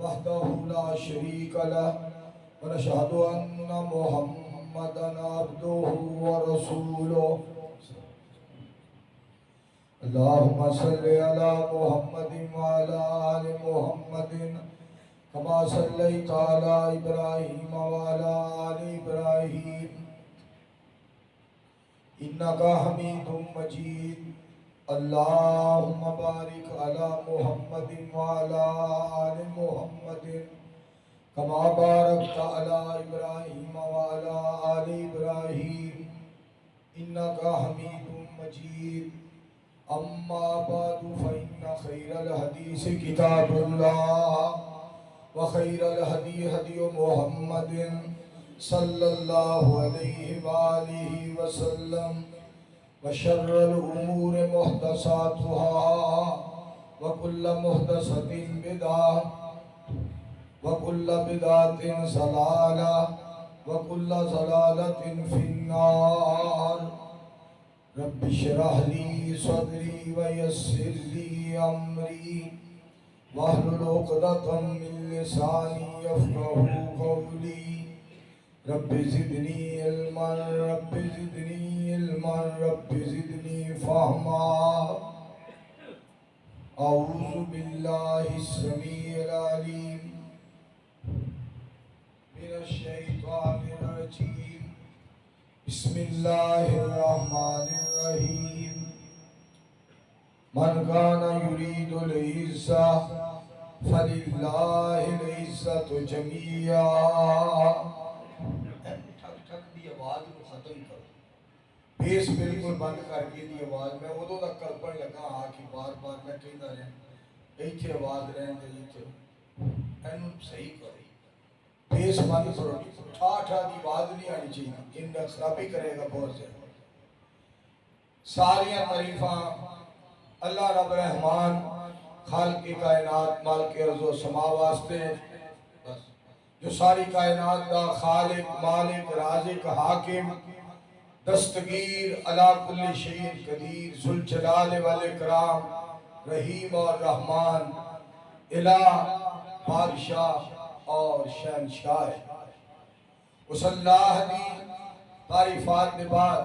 وحده لا شريك له ونشهد أن محمدا عبده ورسوله اللهم صل على محمد وعلى آل محمد كما صليت على إبراهيم وعلى آل إبراهيم إنك حميد مجيد اللهم بارك على محمد وعلى آل محمد كما باركت على إبراهيم وعلى آل إبراهيم إنك حميد مجيد أما بعد فإن خير الحديث كتاب الله وخير الهدي هدي محمد صلى الله عليه وآله وسلم وشر الأمور محدثاتها وكل محدثة بدعة وكل بدعة ضلالة وكل ضلالة في النار رب اشرح لي صدري ويسر لي أمري واحلل عقدة من لساني يفقهوا قولي رب زدني علما رب زدني علما رب زدني فهما أعوذ بالله السميع العليم من الشيطان الرجيم بسم الله الرحمن الرحيم من كان يريد العزة فلله العزة جميعا دی آواز کو ختم کرو بیس بالکل بند کر کے دی آواز میں ادو تک کلپن لگا آ کہ بار بار میں کہتا رہا ایتھے آواز رہن دے ایتھے اینو صحیح کرو بیس بند کرو ٹھا دی آواز نہیں آنی چاہیے ان خرابی کرے گا بہت زیادہ ساریاں تعریفاں اللہ رب رحمان خالق کائنات مالک ارض و سما واسطے جو ساری کائنات دا خالق مالک رازق حاکم دستگیر علی کل شیء قدیر ذوالجلال والاکرام رحیم اور رحمان الہ بادشاہ اور شہنشاہ اس اللہ دی تعریفات کے بعد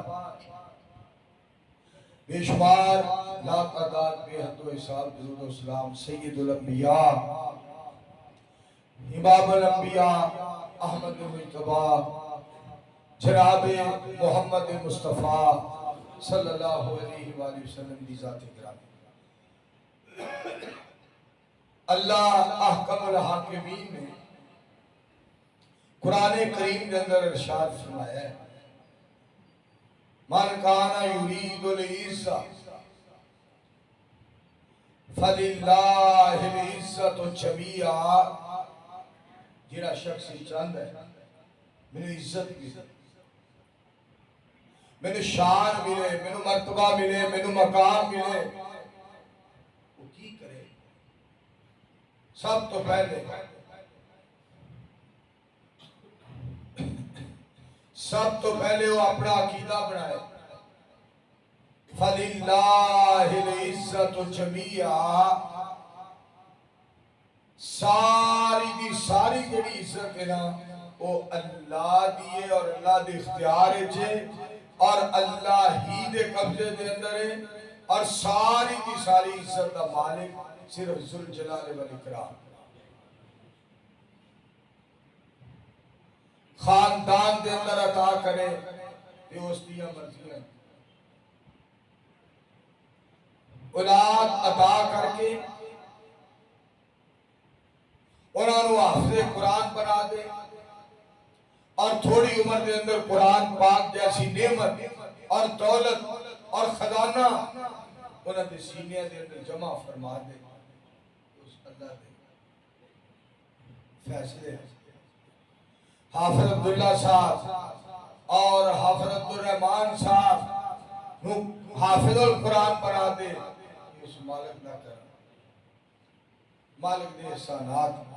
بے شمار لا تعداد بے حد و حساب درود و سلام سید الانبیاء امام الانبیاء احمد مجتبی جناب محمد مصطفیٰ صلی اللہ علیہ وآلہ وسلم دی ذات گرامی اللہ احکم الحاکمین نے قرآن کریم کے اندر ارشاد فرمایا ہے من کان یرید العزة فللہ العزة جمیعا جیڑا شخص چاند ہے میں عزت ملے میں شان ملے میں مرتبہ ملے میں مقام ملے وہ کی کرے سب تو پہلے وہ اپنا عقیدہ بنائے فَلِلَّهِ الْعِزَّةُ جَمِيعًا ساری دی ساری جڑی عزت ہے نا وہ اللہ دیئے اور اللہ دے اختیار ہے اور اللہ ہی دے قبضے دے اندر ہے اور ساری دی ساری عزت دا مالک صرف ذوالجلال والاکرام خاندان دے اندر عطا کرے یہ اس دیا مرضیاں اولاد عطا کر کے انہوں نے حافظ قرآن بنا دے اور تھوڑی عمر دے اندر قرآن پاک جیسی نعمت اور دولت اور خزانہ انہوں نے سینے دے اندر جمع فرما دے اس اللہ دے فیصلے حافظ عبداللہ صاحب اور حافظ عبدالرحمن صاحب حافظ القرآن بنا دے اس مالک نہ کر مالک دے احسانات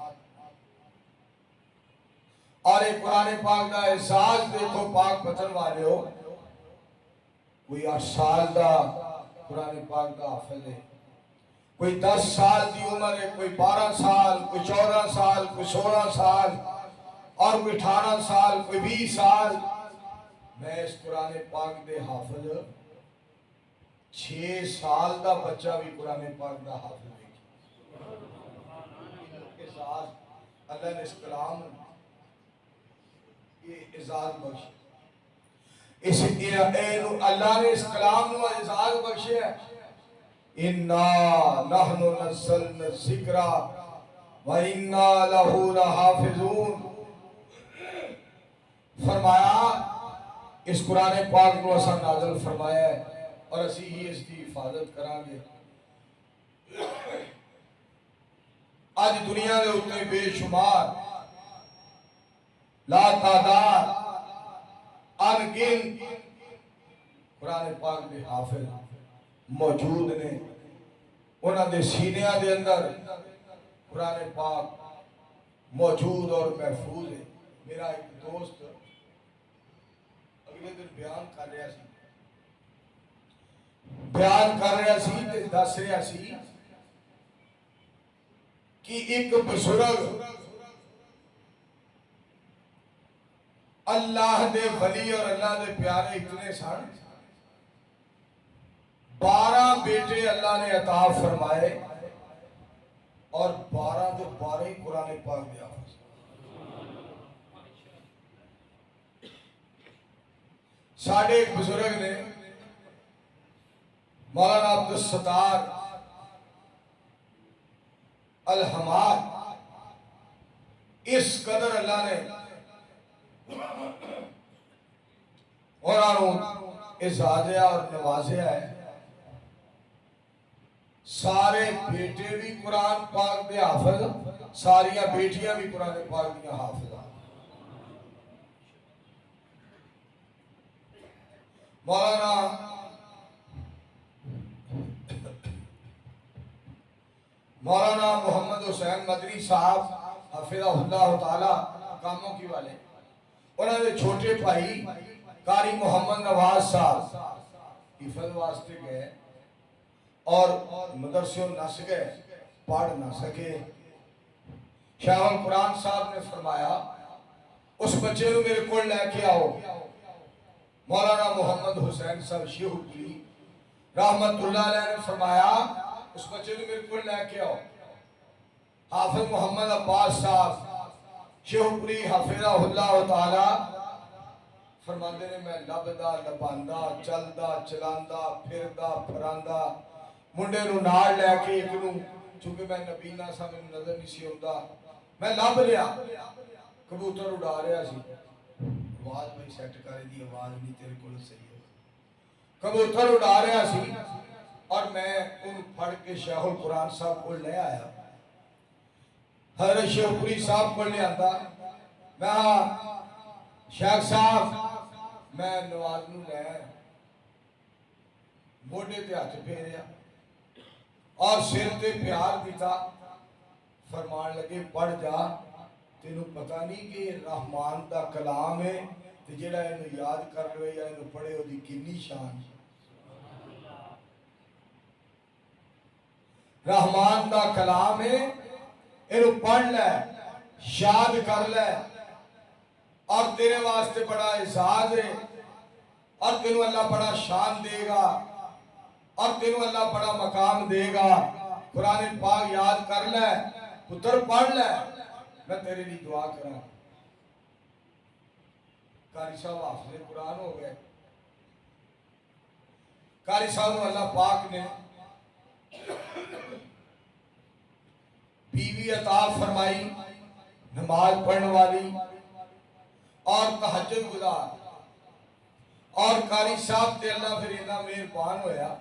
اور ایک قرآن پاک دا احساس دیکھو پاک پتن والے ہو کوئی 8 سال دا قرآن پاک دا حافظ ہے کوئی 10 سال کی عمر ہے، کوئی 12 سال، کوئی 14 سال، کوئی 16 سال، اور کوئی 18 سال، کوئی 20 سال۔ میں اس قرآن پاک دے حافظ 6 سال دا بچہ بھی قرآن پاک دا حافظ ہے کے ساتھ اللہ نے اس کلام یہ اعزاز بخش اس اللہ نے اس کلام کو اعزاز بخشے ہے۔ اِنَّا نَحْنُ نَزَّلْنَا الذِّكْرَ وَإِنَّا لَهُ لَحَافِظُونَ۔ فرمایا اس قرآن پاک کو اساں نازل فرمایا ہے اور اسی ہی اس کی حفاظت کران گے۔ آج دنیا دے اتنے بے شمار لا تعداد ان گن قرآن پاک دے حافظ موجود نے، انہاں دے سینیاں دے اندر قرآن پاک موجود اور محفوظ ہے۔ میرا ایک دوست اگلے دن بیان کر رہا سی تے دس رہا سی کہ ایک بزرگ اللہ دے ولی اور اللہ دے پیارے اتنے سن، 12 بیٹے اللہ نے عطا فرمائے اور 12 دے 12 ہی قرآن پاک دے حافظ۔ ساڑھے ایک بزرگ نے مولانا عبدالستار الحماد، اس قدر اللہ نے انہوں اعزازیا اور نوازیا ہے، سارے بیٹے بھی قرآن پاک دے حافظ، ساریاں بیٹیاں بھی قرآن پاک دیا حافظ۔ مولانا محمد حسین مدنی صاحب حفظہ اللہ تعالی کاموں کی والے، انہوں نے چھوٹے بھائی قاری محمد نواز صاحب حفظ واسطے گئے اور مدرسوں نس گئے، پڑھ نہ سکے۔ شیخ القرآن صاحب نے فرمایا اس بچے کو میرے کو لے کے آؤ۔ مولانا محمد حسین صاحب شیخ پوری رحمت اللہ علیہ نے فرمایا اس بچے کو میرے کو لے کے آؤ۔ حافظ محمد عباس صاحب شیخ پوری حافظہ اللہ تعالی فرماندے نے میں لبدا لباندا چلدا چلاندا پھردا پھراندا منڈے نو نال لے کے ایک نو، چونکہ میں نبینا سا میں نظر نہیں سی ہوندا، میں لب لیا کبوتر اڑا رہا سی، آواز بھائی سیٹ کرے دی آواز نہیں تیرے کو صحیح ہے، کبوتر اڑا رہا سی اور میں ان پڑھ کے شیخ القرآن صاحب کو لے آیا، حضرت شیخ پوری صاحب کو لے آتا، میں شیخ صاحب میں نواز نو لے موڈے تے ہاتھ پھیریا اور سر تے پیار دیتا، فرمان لگے پڑھ جا، تینوں پتہ نہیں کہ رحمان دا کلام ہے تے جڑا انہوں یاد کر لوے یا انہوں پڑھے ہو دی کنی شان۔ رحمان دا کلام ہے، انہوں پڑھ لے یاد کر لے اور تیرے واسطے بڑا اعزاز ہے اور تینوں اللہ بڑا شان دے گا اور تینوں اللہ بڑا مقام دے گا۔ قرآن پاک یاد کر لے، پتر پڑھ لے، میں تیرے لیے دعا کروں۔ قاری صاحب حافظ قرآن ہو گئے، قاری صاحب اللہ پاک نے بیوی عطا فرمائی، نماز پڑھنے والی اور تہجد گزار، اور قاری صاحب تے اللہ پھر اتنا مہربان ہویا،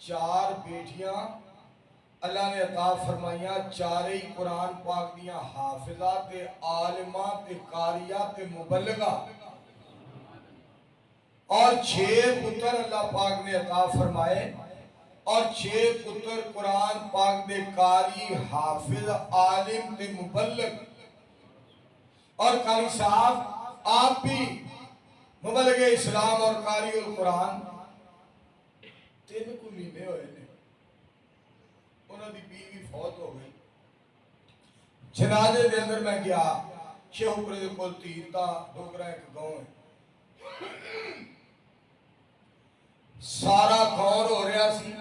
4 بیٹیاں اللہ نے عطا فرمائیاں، 4 ہی قرآن پاک دیاں حافظہ تے عالمہ تے قاریہ تے مبلغہ، اور 6 پتر اللہ پاک نے عطا فرمائے اور 6 پتر قرآن پاک دے قاری حافظ عالم تے مبلغ، اور قاری صاحب آپ بھی مبلغ اسلام اور قاری القرآن 3 کو مہینے ہوئے نے، انہوں دی بیوی فوت ہو گئی. جنازے دے اندر میں گیا شیخوپورے دے کول تیرتا ڈوگرا ایک گاؤں ہے, سارا گاؤں رو رہا سی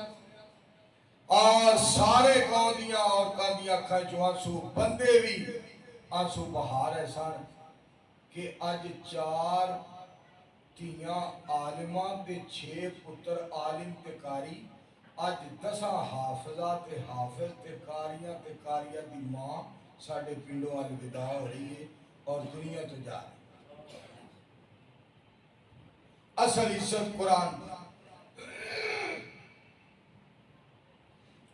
اور سارے گاؤں دیاں عورتاں دیاں اکھاں چوں آنسو, بندے بھی آنسو بہا رہے سن کہ اج 4 تیاں عالماں تے 6 پتر عالم تے قاری, اج 10 حافظہ تے حافظ تے قاریاں تے قاریہ دی ماں ساڈے پنڈوں الوداع ہو رہی ہے اور دنیا تو جا رہی. اصل عزت قرآن دی,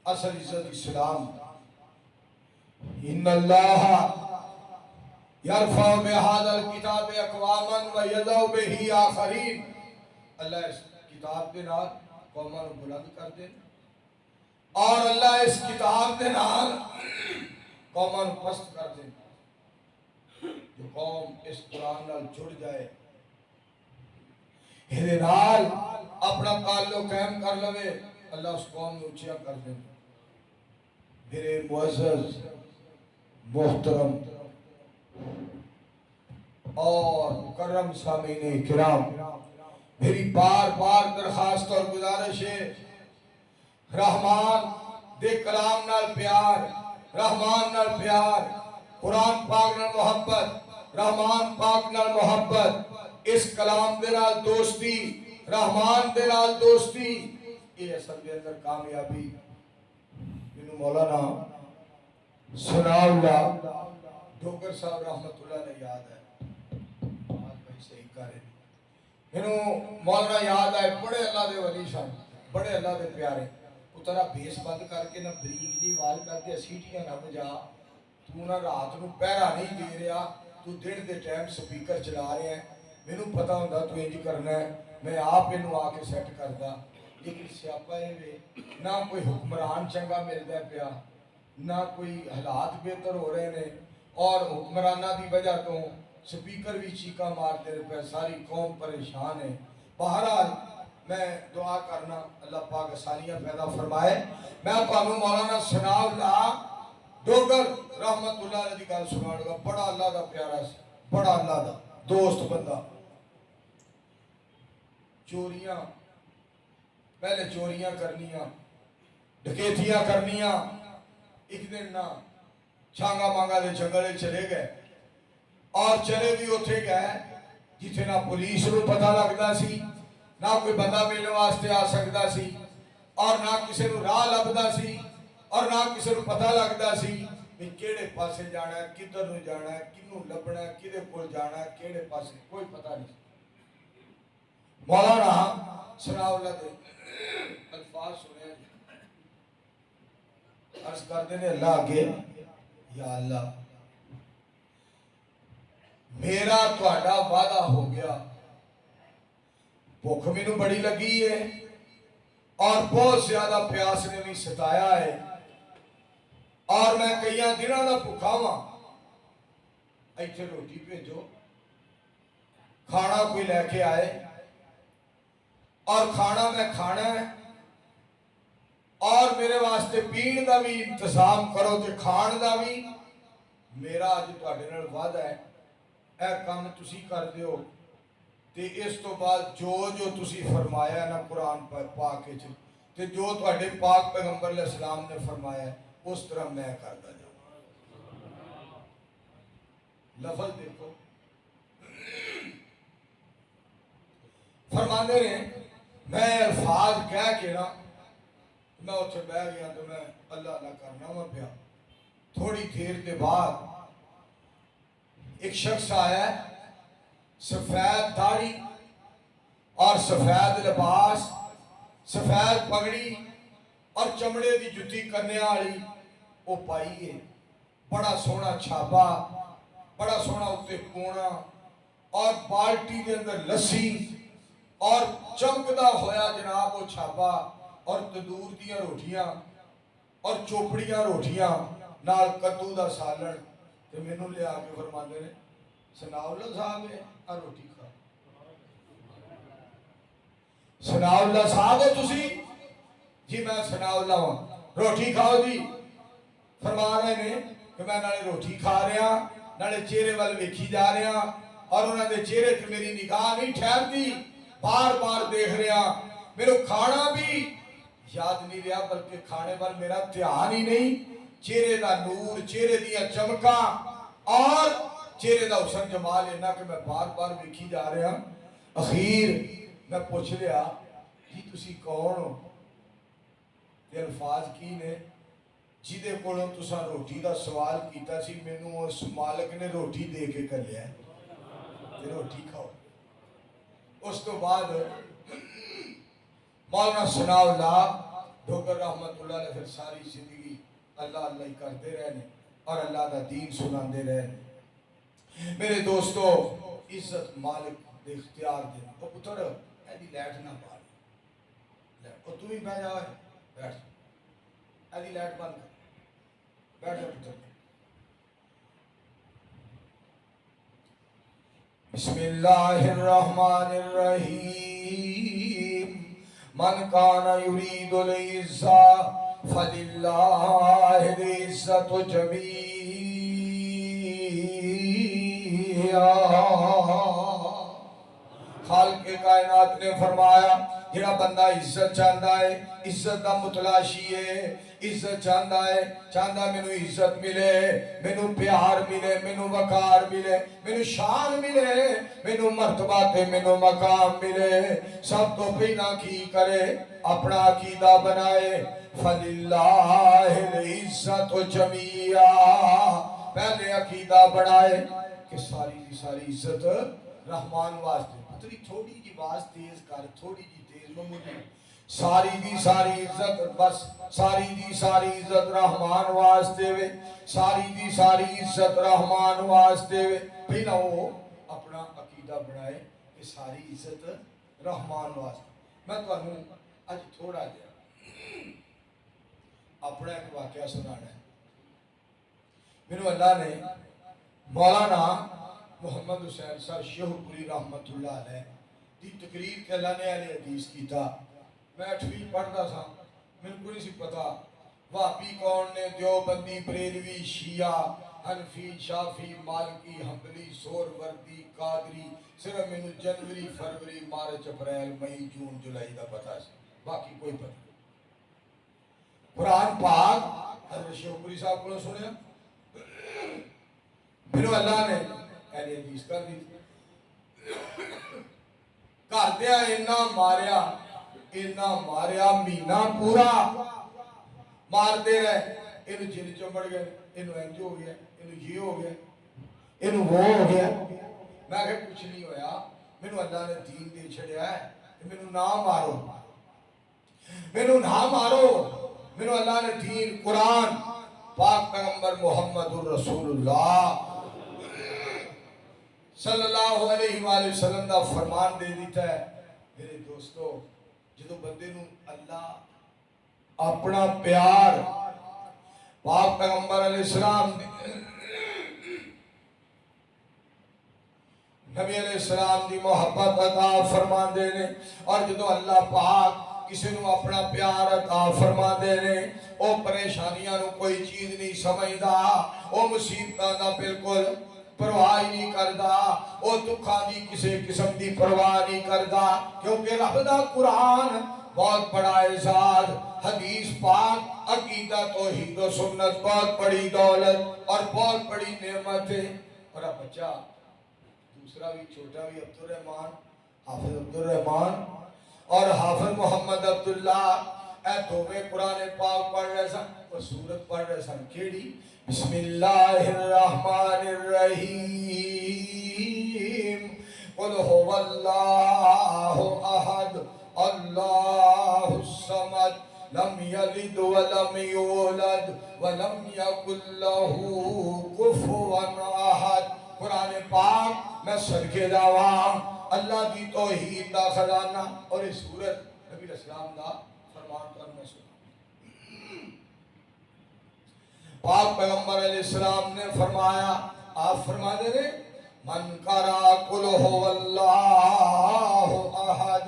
اصل عزت اسلام دی. ان اللہ یرفع بہذا الکتاب اقواما ویضع بہ آخرین. اللہ اس کتاب دے نال قوماں نوں بلند کر دے اور اللہ اس کتاب دے نال قوماں نوں پست کر دے. جو قوم اس قرآن نال جڑ جائے, یہ نال اپنا تعلق قائم کر لوے, اللہ اس قوم نوں اونچا کر دے. میرے معزز محترم اور مکرم سامعین کرام, میری بار بار درخواست اور گزارش ہے, رحمان دے کلام نال پیار, رحمان نال پیار, قرآن پاک نال محبت, رحمان پاک نال محبت, اس کلام دے نال دوستی, رحمان دے نال دوستی, یہ اصل دے اندر کامیابی. مینوں مولانا ثناء اللہ ڈوگر صاحب رحمت اللہ نے یاد ہے, صحیح کر رہے, مینوں مولانا یاد آئے, بڑے اللہ دے ولی سن, بڑے اللہ دے پیارے. اترا بیس بند کر کے نہ بریک دی آواز کر کے سیٹیاں نہ بجا, تو نہ رات نو پہرا نہیں دے رہا, تو دن دے ٹائم سپیکر چلا رہے ہیں. مینوں پتا ہوندا تو انج کرنا ہے, میں آپ اینوں آ کے سیٹ کردا. لیکن سیاپا یہ وے, نہ کوئی حکمران چنگا ملدا پیا, نہ کوئی حالات بہتر ہو رہے ہیں, اور حکمرانہ دی وجہ تو سپیکر بھی چیکا مارتے رہے, ساری قوم پریشان ہے. بہرحال میں دعا کرنا اللہ پاک آسانیاں پیدا فرمائے. میں تانوں مولانا ثناء اللہ ڈوگر رحمت اللہ علیہ دی گل سناؤں گا. بڑا اللہ دا پیارا سی, بڑا اللہ دا دوست بندہ. چوریاں, پہلے چوریاں کرنیاں, ڈکیتیاں کرنیاں. ایک دن نہ چھانگا مانگا دے جنگلے چلے گئے, اور چلے بھی اتھے گئے جتھے نہ پولیس نوں پتہ لگدا سی, نہ کوئی بندہ ملنے واسطے آ سکدا سی, اور نہ کسی نوں راہ لبدا سی, اور نہ کسی نوں پتہ لگدا سی کہ کیڑے پاسے جانا ہے, کدھر نوں جانا ہے, کنوں لبنا ہے, کدے کول جانا ہے, کیڑے پاسے, کوئی پتہ نہیں. مولانا ثناء اللہ دے الفاظ سنے, عرض کرتے ہیں اللہ آگے, یا اللہ میرا تہاڈا وعدہ ہو گیا, بھوک مینوں بڑی لگی ہے اور بہت زیادہ پیاس نے بھی ستایا ہے, اور میں کئی دنوں دا بھوکا ہاں, ایتھے روٹی بھیجو, کھانا کوئی لے کے آئے, اور کھانا میں کھانا ہے, اور میرے واسطے پین دا بھی انتظام کرو تے کھان دا بھی. میرا اج تہاڈے نال وعدہ ہے, اے کام تسی کر دیو, تے اس تو بعد جو جو تسی فرمایا ہے نا قرآن پاک وچ, تے جو تہاڈے پاک پیغمبر علیہ السلام نے فرمایا ہے اس طرح میں کردا جاؤں. لفظ دیکھو, فرماندے رہے, میں الفاظ کہہ کے نا میں اتھے بیٹھ گیا تو میں اللہ اللہ کرنا میں پیا. تھوڑی دیر کے بعد ایک شخص آیا ہے, سفید داڑھی اور سفید لباس, سفید پگڑی اور چمڑے دی جُتی کرنے والی وہ پائی ہے, بڑا سونا چھاپا, بڑا سونا اتنے کونا, اور بالٹی کے اندر لسی, اور چمکدا ہویا جناب وہ چھاپا, اور تندور دیاں روٹیاں اور چوپڑیاں روٹیاں نال کدو دا سالن. تے مینوں لے آ کے فرماندے نے ثناء اللہ صاحب ہے آ روٹی کھا. ثناء اللہ صاحب ہو تسی؟ جی میں ثناء اللہ ہوں. روٹی کھاؤ جی فرما رہے ہیں کہ میں نالے روٹی کھا رہا نالے چہرے وال ویکھی جا رہا اور انہوں نے چہرے تے میری نگاہ نہیں ٹھہرتی بار بار دیکھ رہا میرے کھانا بھی یاد نہیں رہا بلکہ کھانے وال میرا دھیان ہی نہیں چہرے دا نور چہرے دیا چمکا اور چہرے دا حسن جمال اینا کہ میں بار بار ویکھی جا رہا اخیر میں پوچھ لیا جی تسی کون ہو تے الفاظ کی نے جیدے کولوں تساں روٹی دا سوال کیتا سی مینوں اس مالک نے روٹی دے کے کر لیا تے روٹی کھاؤ اس تو بعد مولانا ثناء اللہ ڈھوگر رحمت اللہ علیہ پھر ساری زندگی اللہ اللہ ہی کرتے رہنے اور اللہ دا دین سناندے رہنے میرے دوستو عزت مالک دے اختیار دے وہ پتر ایدی لیٹ نہ پاڑی اور تو ہی بہ جاؤ بیٹھ ایدی لیٹ بند کر بیٹھ جا پتر بسم اللہ الرحمن الرحیم من کان یرید العزة فللہ العزة جمیعا خالق کائنات نے فرمایا جڑا بندہ عزت چاہتا ہے عزت دا متلاشی ہے عزت چاہتا مینو عزت ملے مینو پیار ملے مینو وقار ملے مینو شان ملے مینو مرتبہ تے مینو مقام ملے سب تو پہلا کی کرے اپنا عقیدہ بنائے فَلِلَّهِ الْعِزَّةُ جَمِيعًا پہلے عقیدہ بنائے کہ ساری کی ساری عزت رحمان واسطے پتری تھوڑی جی باز تیز کر تھوڑی جی تیز معمولی ساری دی ساری عزت بس ساری دی ساری عزت رحمان واسطے وے ساری دی ساری عزت رحمان واسطے وے پہلا وہ اپنا عقیدہ بنائے کہ ساری عزت رحمان واسطے میں تو انہوں آج تھوڑا جا اپنا ایک واقعہ سنانا ہے میرے اللہ نے مولانا محمد حسین صاحب شیخ پوری رحمت اللہ علیہ دی تقریر کے اللہ نے علیہ حدیث کی تھا میں 8ویں پڑھتا تھا میرے کو نہیں سی پتا وہابی کون نے دیوبندی بریلوی شیعہ حنفی شافی مالکی حنبلی سہروردی قادری صرف میں جنوری فروری مارچ اپریل مئی جون جولائی دا پتا سی باقی کوئی پتہ نہیں قرآن پاک حضرت شیخ پوری صاحب کو سنیا میرے اللہ نے اہل حدیث کر دی کر دیا اینا ماریا مہینہ پورا مار دے رہے انہوں جن چمڑ گئے انہوں انج ہو گیا انہوں یہ ہو گیا انہوں وہ ہو گیا میں کہا کچھ نہیں ہویا مینوں اللہ نے دین دے چھڑیا ہے مینوں نہ مارو مینوں اللہ نے دین قرآن پاک پیغمبر محمد الرسول اللہ صلی اللہ علیہ وآلہ وسلم دا فرمان دے دیتا ہے میرے دوستو جدو بندے نو اللہ اپنا پیار پاک پیغمبر علیہ السلام نبی علیہ السلام دی محبت عطا فرما دینے اور جدو اللہ پاک کسی نو اپنا پیار عطا فرما دینے او پریشانیاں نو کوئی چیز نہیں سمجھدا او مصیبتاں دا بالکل پرواہ نہیں کردا او دکھاں دی کسی قسم دی پرواہ نہیں کردا کیونکہ رب دا قرآن بہت بڑا اعزاز حدیث پاک عقیدہ توحید و سنت بہت بڑی دولت اور بہت بڑی نعمت ہے اور اب بچہ دوسرا بھی چھوٹا بھی عبدالرحمن حافظ عبدالرحمن اور حافظ محمد عبداللہ اے دوویں قرآن پاک پڑھ رہے سن اور سورت پڑھ رہے سن کیڑی بسم اللہ الرحمن الرحیم قل هو اللہ احد اللہ الصمد لم یلد ولم یولد ولم یکن له کفوا احد قرآن پاک میں صدقے جاواں اللہ دی توحید دا خزانہ اور اس سورت نبی الاسلام دا فرمان پر میں سنا پاک پیغمبر علیہ السلام نے فرمایا آپ فرما دے رہے من قرأ قل هو اللہ احد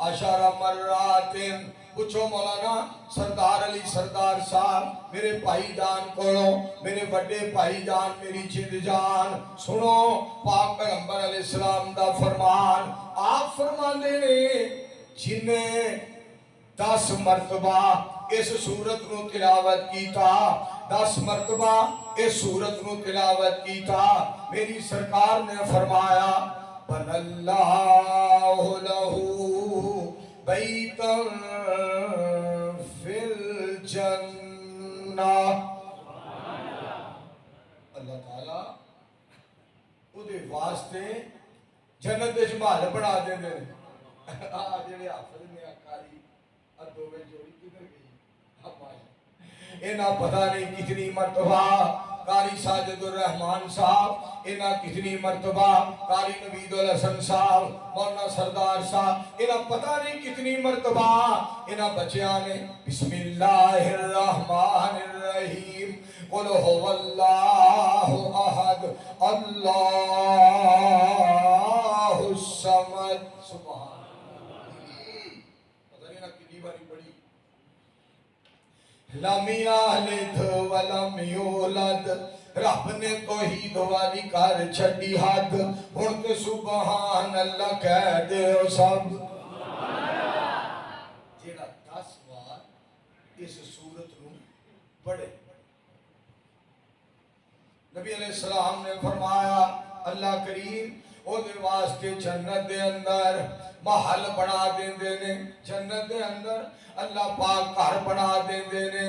10 مرات پوچھو مولانا سردار علی سردار صاحب میرے بھائی جان کو، میرے بڑے بھائی جان میری جد جان، سنو پاک پیغمبر علیہ السلام دا فرمان، آپ فرماندے نے جنہیں 10 مرتبہ اس سورت نو تلاوت کیتا، 10 مرتبہ اس سورت نو تلاوت کیتا، میری سرکار نے فرمایا بن اللہ لہو بیتا فی الجنہ، اللہ تعالیٰ او دے واسطے جنت دے محل بنا دے دے جڑے حافظ نے اکاری ادو میں جوڑی کدھر گئی، انہاں پتہ نہیں کتنی مرتبہ قاری ساجد الرحمان صاحب، انہاں کتنی مرتبہ قاری نوید الحسن صاحب، مولانا سردار صاحب، انہاں پتہ نہیں کتنی مرتبہ انہاں بچیاں نے بسم اللہ الرحمن الرحیم قل هو اللہ احد اللہ الصمد، سبحان پتہ نہیں انہاں کتنی باری پڑھی، لم یلد ولم یولد، رب نے توحید والی کر چھڈی حد، ہن تے سبحان اللہ کہہ دیو سب، جیڑا 10 بار اس سورت نو پڑھے، نبی علیہ السلام نے فرمایا اللہ کریم او دے واسطے جنت دے اندر محل بنا دیندے نے، جنت دے اندر اللہ پاک گھر بنا دیندے نے،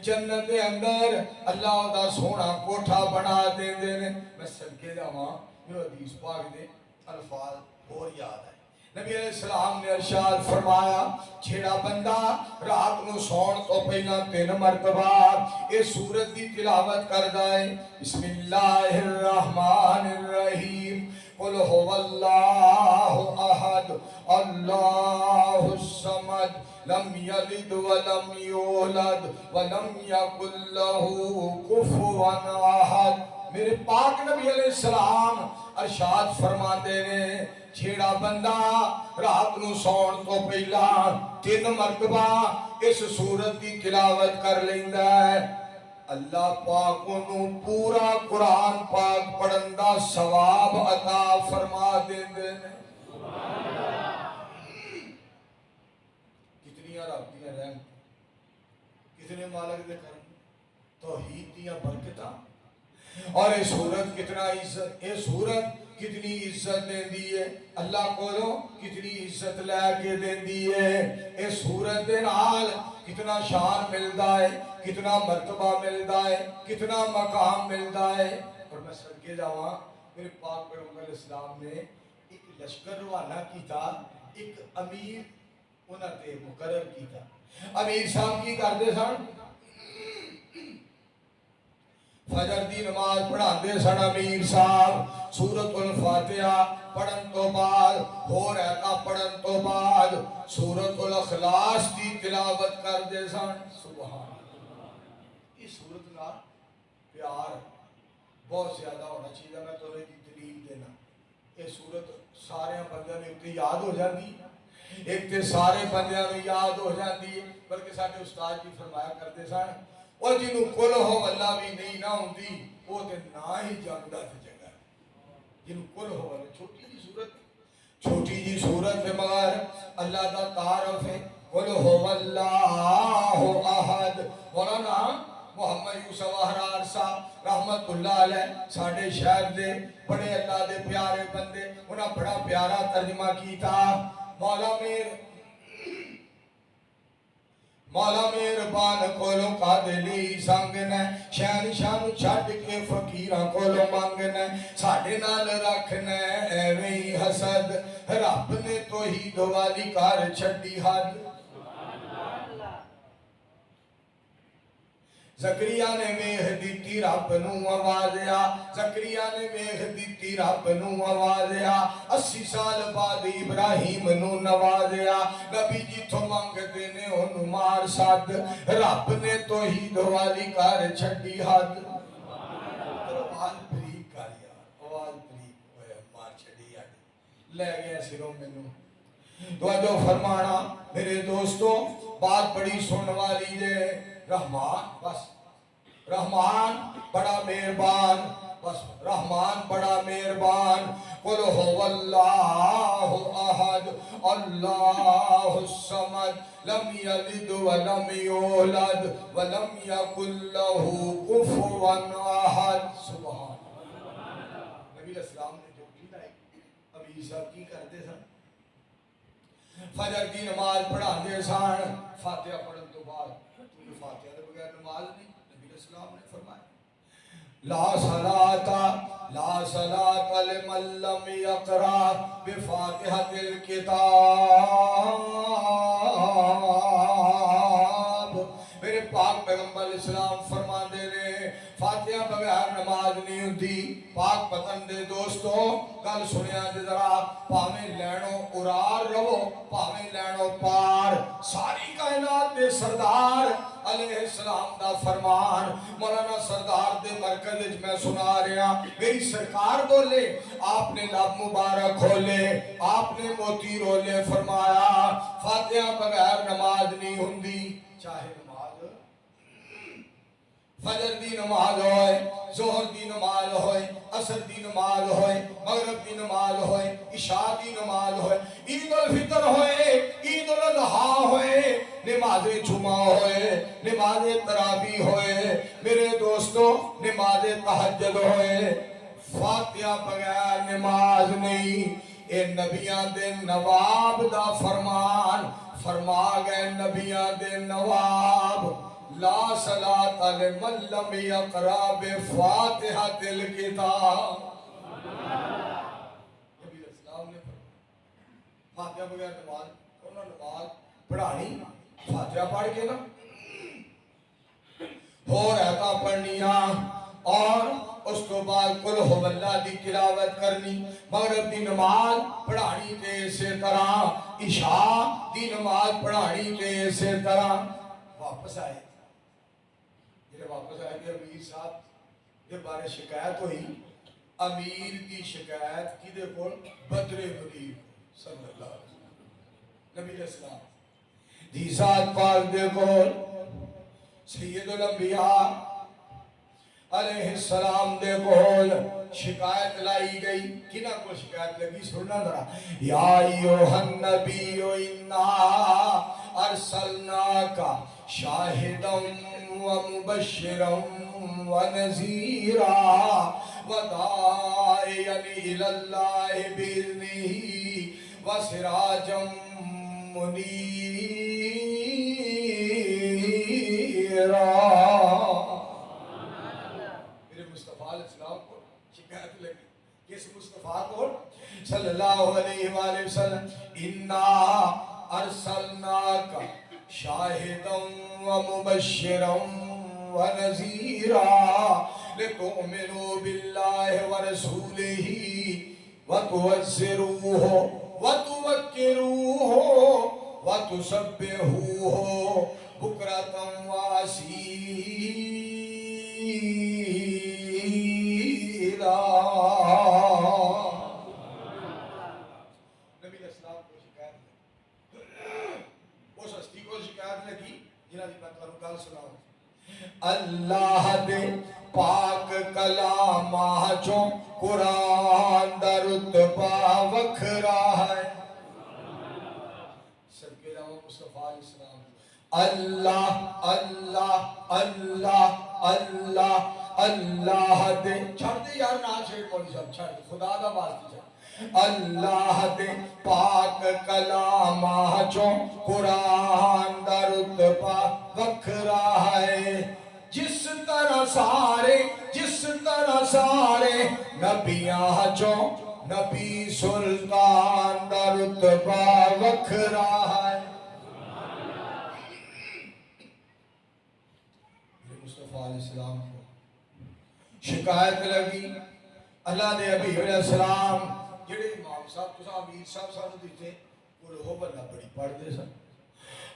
جنت دے اندر اللہ دا سونا کوٹھا بنا دیندے نے۔ میں صدقے جاواں جو حدیث پاک دے الفاظ اور یاد ہے، نبی علیہ السلام نے ارشاد فرمایا جیڑا بندہ رات نو سون تو پہلا 3 مرتبہ اس سورت دی تلاوت کردا ہے بسم اللہ الرحمن الرحیم قل هو اللہ احد اللہ الصمد لم یلد ولم یولد ولم یکن لہ کفوا احد، میرے پاک نبی علیہ السلام ارشاد فرماتے نے جیڑا بندہ رات نو سون تو پہلا 3 مرتبہ اس سورت دی تلاوت کر لیندا ہے، اللہ پاک انہوں پورا قرآن پاک پڑھن دا ثواب عطا فرما دیندے نے۔ کتنی رب دیاں رحمتاں، کتنے مالک دے کرم، توحید دیاں برکتاں، اور یہ سورت کتنا عزت، یہ سورت کتنی عزت دین دی ہے، اللہ کولو کتنی عزت لے کے دین دی ہے، یہ سورت دے نال کتنا شان ملدا ہے، کتنا مرتبہ ملدا ہے، کتنا مقام ملدا ہے۔ اور میں صدقے جاواں میرے پاک پیغمبر علیہ السلام نے ایک لشکر روانہ کیتا، ایک امیر انہاں تے مقرر کیتا، امیر صاحب کی کردے سن، فجر دی نماز پڑھاندے سن امیر صاحب، سورۃ الفاتحہ پڑھن تو بعد ہو رہتا پڑھن تو بعد سورۃ الاخلاص دی تلاوت کردے سن، سبحان اللہ۔ اس سورت نال پیار بہت زیادہ ہونا چاہیے، میں تو دی دلیل دینا، یہ سورت سارے بندیاں نے اتنی یاد ہو جاتی، ایک تے سارے بندیاں نے یاد ہو جاتی، بلکہ ساڈے استاد جی فرمایا کرتے سن اور جنہوں کل ہو اللہ بھی نہیں نہ ہوندی وہ تے نہ ہی جاندا تے جگہ، جنہوں کل ہو اللہ چھوٹی جی صورت، چھوٹی جی صورت ہے مگر اللہ دا تعارف ہے، قل ہو اللہ احد۔ مولانا محمد یوسف احرار صاحب رحمت اللہ علیہ ساڑھے شہر دے بڑے اللہ دے پیارے بندے، انہاں بڑا پیارا ترجمہ کیتا، مولا مہربان کولوں قادلی سانگنا، شہنشاہ چھڈ کے فقیراں کولوں مانگنا، ساڈے نال رکھنا ایویں ہی حسد، رب نے توحید والی کر چھڈی حد۔ زکریا نے ویکھ دتی رب نوں آوازیا، زکریا نے ویکھ دتی رب نوں آوازیا، 80 سال بعد ابراہیم نوں نوازیا، نبی جتھوں منگدے نے اونوں مار سد، رب نے توحید والی کر چھڈی حد۔ آواز بریک کر یار، آواز بریک ہوئے مار چھڈی حد، لے گیا سروں مینوں۔ توجہ فرمانا میرے دوستوں، بات بڑی سن والی ہے، رحمان بس رحمان بڑا مہربان، بس رحمان بڑا مہربان۔ قل هو اللہ احد اللہ الصمد لم یلد ولم یولد ولم یکن له کفوا احد۔ سبحان نبی علیہ السلام نے جو کی لائی، ابھی صاحب کی کرتے سن؟ فجر کی نماز پڑھاندے سن، فاتحہ پڑھن تو بعد کیونکہ فاتحہ کے بغیر نماز نہیں، نبی علیہ السلام نے فرمایا لا صلاة لمن لم يقرأ بفاتحة الكتاب۔ میرے پاک پیغمبر علیہ السلام فرماندے نے فاتحہ بغیر نماز نہیں ہوتی۔ پاک پتن دے دوستو گل سنیا دے ذرا، پاویں لینو قرار رہو پاویں لینو پار، ساری کائنات دے سردار علیہ السلام دا فرمان مولانا سردار دے مرکز وچ میں سنا رہا، میری سرکار بولے، آپ نے لب مبارک کھولے، آپ نے موتی رولے، فرمایا فاتحہ بغیر نماز نہیں ہوندی، چاہے نماز فجر دی نماز ہوئے، ظہر دی نماز ہوئے، عصر دی نماز ہوئے، مغرب دی نماز ہوئے، عشاء دی نماز ہوئے، عید الفطر ہوئے، عید الاضحیٰ ہوئے، نماز جمعہ ہوئے، نماز تراویح ہوئے، میرے دوستو نماز تہجد ہوئے، فاتحہ بغیر نماز نہیں۔ اے نبیاں دے نواب دا فرمان، فرما گئے نبیاں دے نواب لا صلاة لمن لم يقرأ بفاتحة الكتاب۔ نبی علیہ السلام نے فاتحہ بغیر نماز، انہوں نماز پڑھانی فاتحہ پڑھ کے نا ہو رہتا پڑھنیاں، اور اس تو بعد قل هو اللہ دی تلاوت کرنی، مغرب دی نماز پڑھانی تے اسی طرح، عشاء دی نماز پڑھانی تے اسی طرح۔ واپس آئے واپس آئے کہ امیر صاحب کے بارے شکایت ہوئی، امیر کی شکایت کی دے کول بدر منیر صلی اللہ علیہ وسلم، نبی علیہ السلام دی ذات پاک دے کول سید الانبیاء علیہ السلام دے کول شکایت لائی گئی، کنہ کو شکایت لگی سننا ذرا، یا ایوہ النبی انا ارسلناکا شاہدا ومبشرا ونذیرا وداعیا الی اللہ بإذنہ وسراجا منیرا۔ میرے مصطفیٰ علیہ السلام کو شکایت لگی، کس مصطفیٰ کو؟ صلی اللہ علیہ وآلہ وسلم، انا ارسلناک شاہدا ومبشرا ونذیرا لتؤمنوا باللہ ورسولہ وتوزروہ وتوکروہ وتسبحوہ بکرۃ واسیلا۔ نبی علیہ السلام کو شکایت لگی، اس ہستی کو شکایت لگی جنہاں دی میں تمہیں گل سناؤں، اللہ دے پاک کلامہ چوں قرآن دا رتبہ وکھرا ہے، صدقے جاؤں مصطفیٰ علیہ السلام، اللہ اللہ اللہ اللہ اللہ دے، چھڑ دے یار نہ چھڑ مولی صاحب، چھڑ دے خدا دا واسطے چھڑ، اللہ دے پاک کلامہ چوں قرآن دا رتبہ وکھرا ہے، جس طرح سارے نبیاں چوں نبی سلطان دا رتبہ وکھرا ہے۔ مصطفیٰ علیہ السلام کو شکایت لگی، اللہ دے حبیب علیہ السلام جڑے امام صاحب تسا امیر صاحب سانو دیتے قل ہو اللہ بڑی پڑھ دے سن،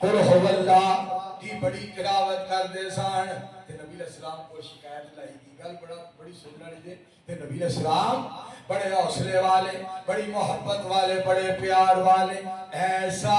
قل ہو اللہ کی بڑی تلاوت کر دے سن، تے نبی علیہ السلام کو شکایت لائی گی، گل بڑی سننا لیجئے، تے نبی علیہ السلام بڑے حوصلے والے، بڑی محبت والے، بڑے پیار والے، ایسا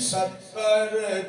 70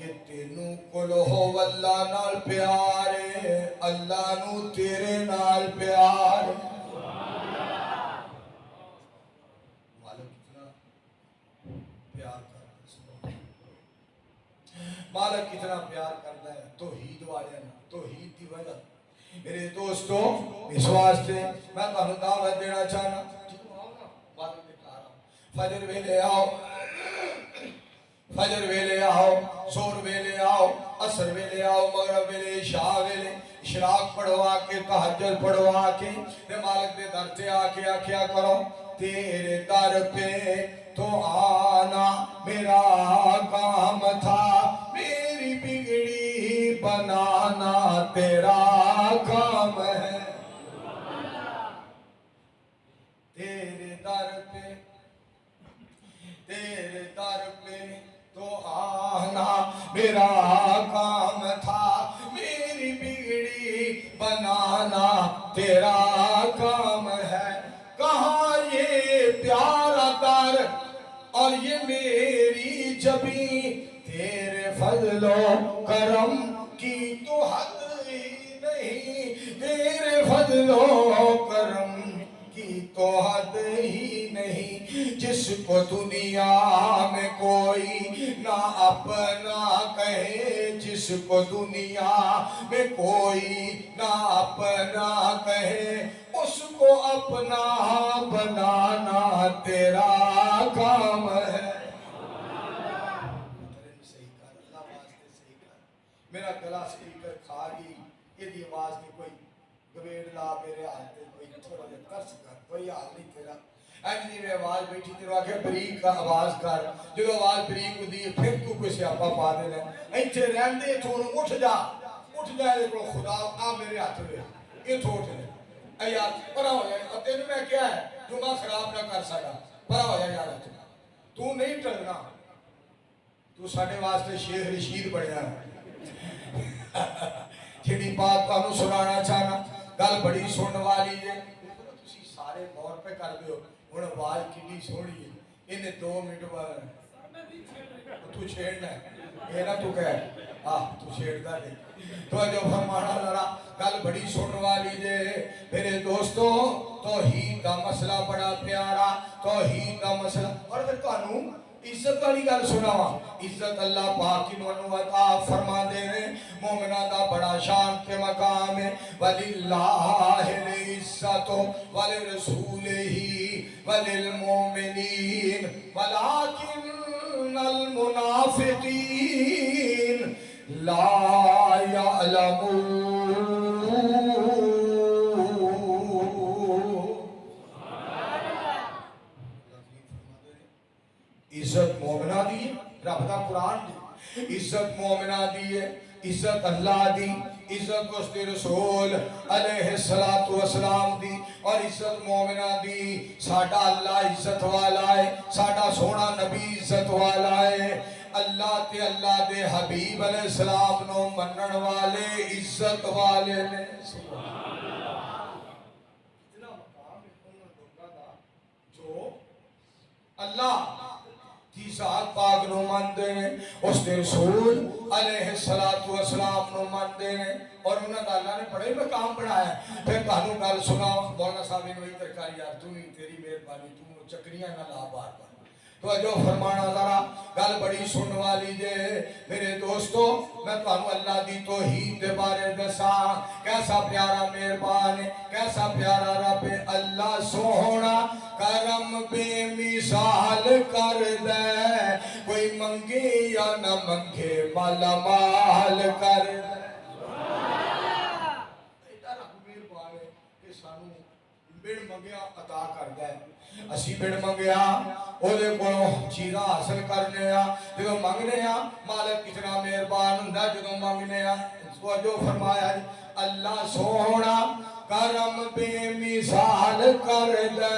کہ تینوں کول ہو اللہ نال پیار ہے، اللہ نو تیرے نال پیار ہے۔ مالک کتنا پیار کرتا ہے، مالک کتنا پیار کرتا ہے توحید والے نا، توحید کی وجہ۔ میرے دوستو اس واسطے میں تمہیں دعوت دینا چاہنا، فجر ویلے آؤ، فجر ویلے آؤ، زور ویلے آؤ، عصر ویلے آؤ، مغرب ویلے، عشاء ویلے، اشراق پڑھوا کے، تہجد پڑھوا کے مالک دے در تے آ کے آکھیا کرو تیرے در پہ تو آنا میرا کام تھا، میری بگڑی بنانا تیرا کام ہے۔ تیرے در پہ، تیرے در پہ تو آنا میرا کام تھا، میری بگڑی بنانا تیرا کام ہے۔ کہاں یہ پیارا در اور یہ میری جبیں، تیرے فضل و کرم کی تو حد ہی نہیں، تیرے فضل و کرم کی تو حد ہی نہیں، جس کو دنیا میں کوئی نہ اپنا کہے، جس کو دنیا میں کوئی نہ اپنا کہے، اس کو اپنا بنانا تیرا کام ہے۔ میرا گلا سپیکر کھا گئی، یہ دی آواز کی کوئی گویڑ لا میرے ہاتھ دے، کوئی تھوڑا جا ترس کر، کوئی حال نہیں تیرا۔ ایجلی میں آواز بیٹھی تیرا آکھے بریک کا آواز کر، جو آواز بریک دی پھر تو کوئی سیاپا پا دے لیں، ایچے رہن دے تو اٹھ جا، اٹھ جائے لیکن خدا آ میرے ہاتھ میں یہ تو اٹھ لے۔ اے یار پرا ہو جائے، اور تینوں میں کیا ہے جمعہ خراب نہ کر سکا، پرا ہو جائے یار تو نہیں ٹلنا، تو ساڑھے واسطے شیخ رشید بڑھیا ہے۔ جیڑی بات کو ہمیں سنانا چاہنا گل بڑی سن والی ہے، تسی سارے غور پہ کر دیو، انہوں آواز کتنی سونی ہے، انہیں 2 منٹ بعد تو چھیڑنا ہے، یہ نہ تو کہہ تو چھیڑتا دے تو جو فرمانا ذرا گل بڑی سن والی ہے۔ میرے دوستو توحید دا مسئلہ بڑا پیارا، توحید دا مسئلہ، اور پھر تو انہوں عزت والی گل سناوا، عزت اللہ پاک انہوں عطا فرما دے رہے، مومنہ دا بڑا شان کے مقام ہے۔ وَلِلَّهِ الْعِزَّةُ وَلِرَسُولِهِ وَلِلْمُؤْمِنِينَ وَلَكِنَّ الْمُنَافِقِينَ لَا يَعْلَمُونَ۔ عزت مومنہ دی ہے، رب دا قرآن دی، عزت مومنہ دی ہے، عزت اللہ دی، عزت اس کے رسول علیہ السلام دی، اور عزت مومنہ دی۔ ساڑھا اللہ عزت والا ہے، ساڑھا سونا نبی عزت والا ہے، اللہ تے اللہ دے حبیب علیہ السلام نو منن والے عزت والے نے۔ سبحان اللہ، اتنا مقام اتنا لوگا دا جو اللہ کی ذات پاک نو ماندے نے، اس دے رسول علیہ السلام نو ماندے نے، اور انہاں دا اللہ نے بڑے مقام بڑھایا ہے۔ پھر تانوں گل سنا مولانا صاحب نے وہی ترکاری یار تو ہی تیری مہربانی، تو چکریاں نہ لا بار بار تو جو فرمانا ذرا گل بڑی سن والی جے۔ میرے دوستو میں تانوں اللہ دی توحید دے بارے دساں، کیسا پیارا مہربان ہے، کیسا پیارا رب ہے۔ اللہ سونا کرم بے مثال کر دے، کوئی منگے یا نہ منگے مالا مال کر دے۔ ایڈا رب مہربان ہے کہ سانو بڑ منگیا عطا کر دے، اسی بڑ منگیا او دے کولوں چیزاں حاصل کرنے آ، جدوں منگنے آ مالک کتنا مہربان ہوندا، جدوں منگنے آ تو جو فرمایا اللہ سونا کرم بے مثال کر دے،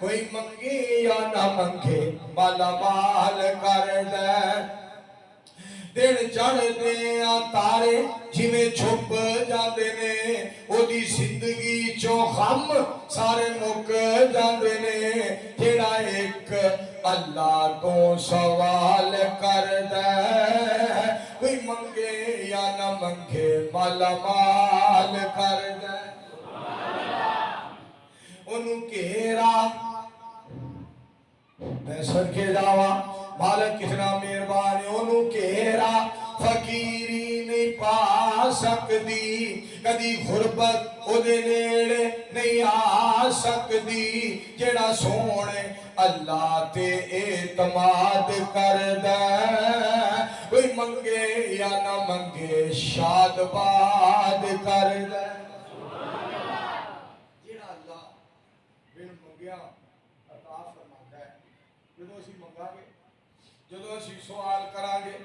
کوئی منگے یا نہ منگے مالا مال کر دے۔ دن چڑھ دیا تارے جویں چھپ جاندے نے، او دی زندگی چوں غم سارے مک جاندے نے، جیڑا ایک اللہ تو سوال کر دے کوئی منگے یا نہ منگے مالا مال کر دے انہوں گھیرا میں صدقے جاوا مالک کتنا مہربان ہے انہوں گھیرا فقیری نہیں پا سکتی کدی غربت او دے نیڑے نہیں آ سکتی جڑا سونے اللہ تے اعتماد کر دے کوئی منگے یا نہ منگے شاد باد کر دے جڑا اللہ بن منگیا عطا فرماتا ہے جدو اسی منگا گے جدو اسی سوال کرا گے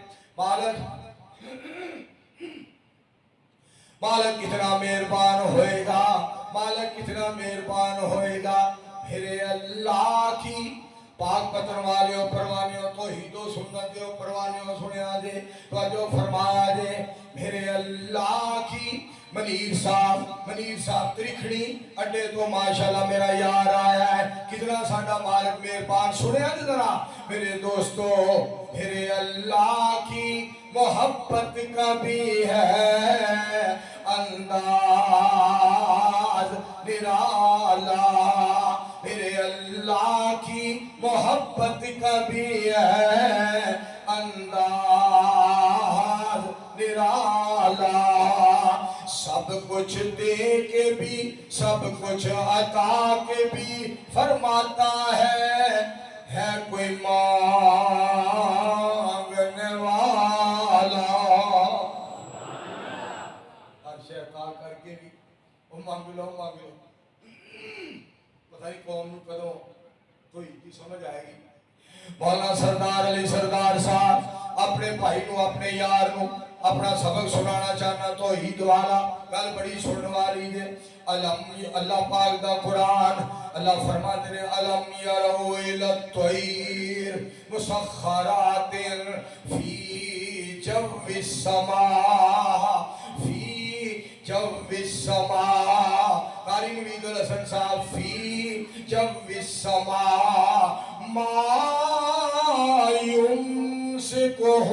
مالک کتنا مہربان ہوئے گا مالک کتنا مہربان ہوئے گا میرے اللہ کی پاک پتن والیوں پروانیوں توحید و سنت و پروانیوں سنیا دے توجہ فرمایا دے میرے اللہ کی منیر صاحب ترکھڑی اڈے تو ماشاءاللہ میرا یار آیا ہے کتنا ساڈا مالک مہربان سنیا دے ذرا میرے دوستو میرے اللہ کی محبت کا بھی ہے انداز نرالا میرے اللہ کی محبت کا بھی ہے انداز نرالا سب کچھ دے کے بھی سب کچھ عطا کے بھی فرماتا ہے کوئی مانگنے والا ہر شے عطا کر کے بھی وہ مانگ لو پتہ نہیں قوم نو کدوں کوئی کی سمجھ آئے گی مولانا سردار علی سردار صاحب اپنے بھائی نو اپنے یار نو اپنا سبق سنانا چاہنا توحید والا گل بڑی سننے والی ہے اللہ پاک دا قرآن اللہ فرماتے ہیں الم یرو الی الطیر مسخرات فی جو السماء فی جو السماء قاری نوید الحسن صاحب فی جو السماء ما یمسکہن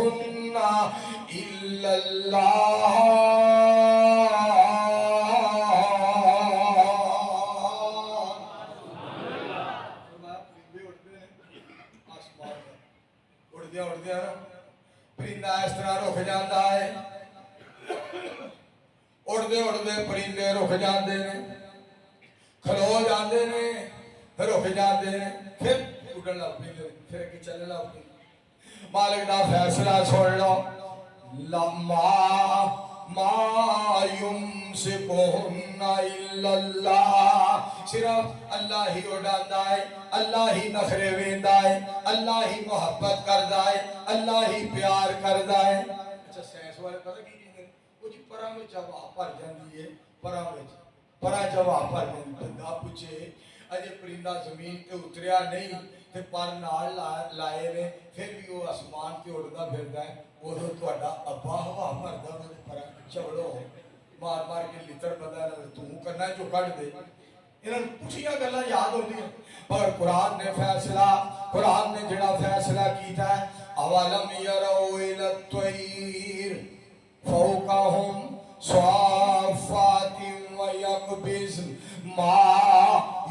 الا اللہ پرندہ اس طرح رک جاتا ہے اڑدے پرندے رک جاندے نے کھلو جاندے نے رک جاندے نے پھر اڑن لگ پیندے پھر اگے چلن لگ پیندے مالک دا فیصلہ سن لو ما یمسکہن الا اللہ صرف اللہ ہی اڑاندا ہے اللہ ہی نخرے ویندا ہے اللہ ہی محبت کردا ہے اللہ ہی پیار کردا ہے اچھا سائنس والے پتہ کی کہندے وہ جی پراں وچ ہوا بھر جاندی ہے پراں ہوا بھر جاندی بندہ پوچھے اجے پرندہ زمین تے اتریا نہیں تے پر نال لائے نے پھر بھی وہ آسمان تے اڑدا پھردا ہے ادھر تہاڈا ابا ہوا بھردا انہاں دے پراں چوڑو مار کے لتر بندہ تو کرنا جو کڈ دے انہاں نوں پوچھیاں گلاں یاد ہوندیاں پر قرآن نے جڑا فیصلہ کیتا ہے اولم یرو الی الطیر فوقہم صافات ویقبض ما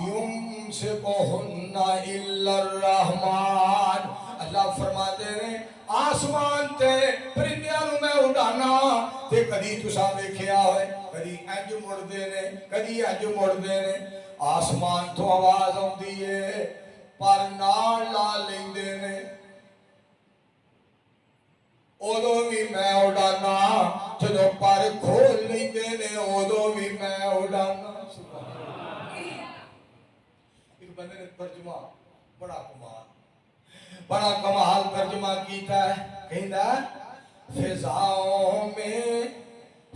یمسکہن الا الرحمن اللہ فرماتے ہیں آسمان تے پرندیاں نوں میں اڑانا تے کدی تساں ویکھیا ہوئے کدی انج مڑدے نے کدی انج مڑدے نے آسمان تو آواز آندی ہے پر نال لا لیندے نے اودوں بھی میں اڑانا جدوں پر کھول لیندے نے اودوں بھی میں اڑانا ایک بندے نے ترجمہ بڑا کمال ترجمہ کیتا ہے کہندا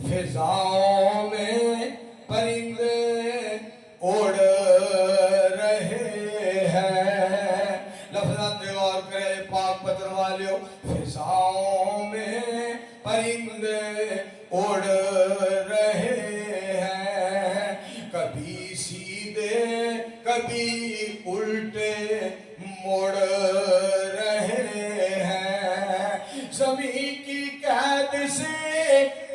فضاؤں میں پرندے اڑ رہے ہیں لفظات پہ غور کرے پاک پتن والیو فضاؤں میں پرندے اڑ رہے ہیں کبھی سیدھے کبھی الٹے مڑ رہے ہیں زمین کی قید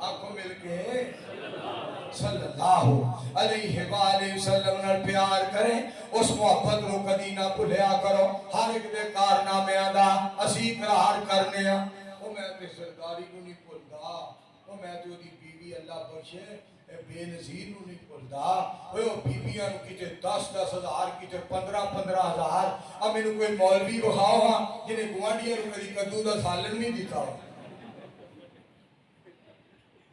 آنکھوں مل کے صلی اللہ علیہ وآلہ وسلم نال پیار کریں اس محبت نو کدی نہ بھولیا کرو ہر ایک دے کارنامے دا اسی اقرار کرنے ہاں او میں تے سرداری نو نہیں بھولدا او میں تے اودی بیوی اللہ بخشے بے نظیر نو نہیں بھولدا اوے او بیبیاں نو کتے 10-10 ہزار کتے 15-15 ہزار اب مینوں کوئی مولوی بخاؤ ہاں جنہیں گوانڈیاں نو کدی کدو دا سالن نہیں دیتا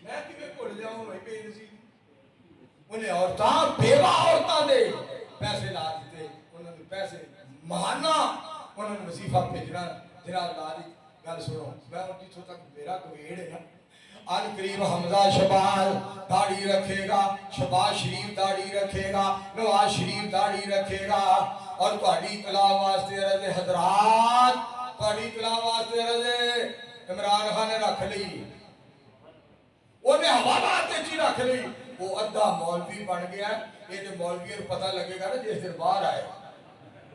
میں کیویں بھول جاؤں بے نظیر انہیں عورتاں بیوہ عورتاں دے پیسے لا دیتے انہوں نے پیسے مہانا انہوں نے وظیفہ بھیجنا جناب لاری گل سنو میں ان کی تک میرا کویڑ ہے نا آن قریب حمزہ شبال داڑھی رکھے گا شباز شریف داڑھی رکھے گا نواز شریف داڑھی رکھے گا اور تہاڈی اطلاع واسطے عرض حضرات تہاڈی اطلاع واسطے عرض عمران خان نے رکھ لی انہیں حوالات چی رکھ لی وہ ادھا مولوی بن گیا یہ جو مولوی کو پتہ لگے گا نا جس دن باہر آئے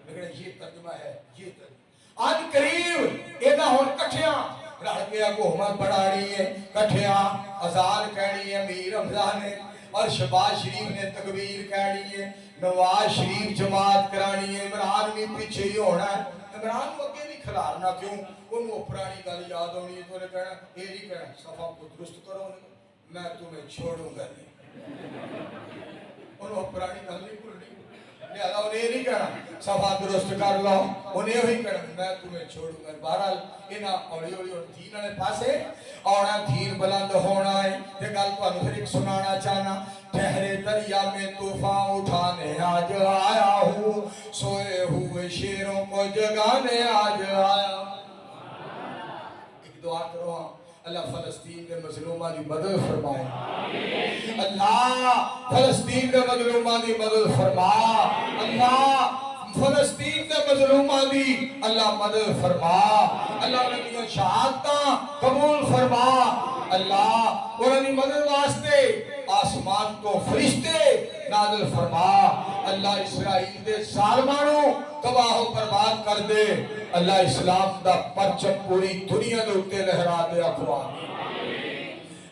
لیکن یہ ترجمہ ہے یہ ترجمہ آن قریب اینا ہون کٹھیاں رڑ کے حکومت بڑھانی ہے کٹھیاں اذان کہنی ہے امیر حمزہ نے اور شباز شریف نے تکبیر کہنی ہے نواز شریف جماعت کرانی ہے عمران بھی پیچھے ہی ہونا ہے عمران کو اگے نہیں کھلارنا کیوں انہوں پرانی گل یاد ہونی ہے تو انہیں کہنا یہ نہیں کہنا صفحہ کو درست کرو میں تمہیں چھوڑوں گا نہیں انہوں پرانی گل نہیں بھولنی لہذا انہیں نہیں کہنا صفحہ درست کر لو انہیں وہی کہنا میں تمہیں چھوڑوں گا بہرحال انہاں اولی اولی اور دین والے پاسے آنا دین بلند ہونا ہے یہ گل کو پھر ایک سنانا چاہنا ٹھہرے دریا میں طوفان اٹھانے آج آیا ہوں سوئے ہوئے شیروں کو جگانے آج آیا ایک دعا کرو ہاں اللہ فلسطین کے مظلومہ دی مدد فرمائے اللہ فلسطین کے مظلومہ دی مدد فرما اللہ فلسطین کے مظلومہ دی اللہ مدد فرما اللہ انہیں شہادتاں قبول فرما اللہ انہیں مدد واسطے آسمان کو فرشتے نازل فرما اللہ اسرائیل دے ظالمانوں تباہ و برباد کر دے اللہ اسلام دا پرچم پوری دنیا دے اتے لہرا دے اقوام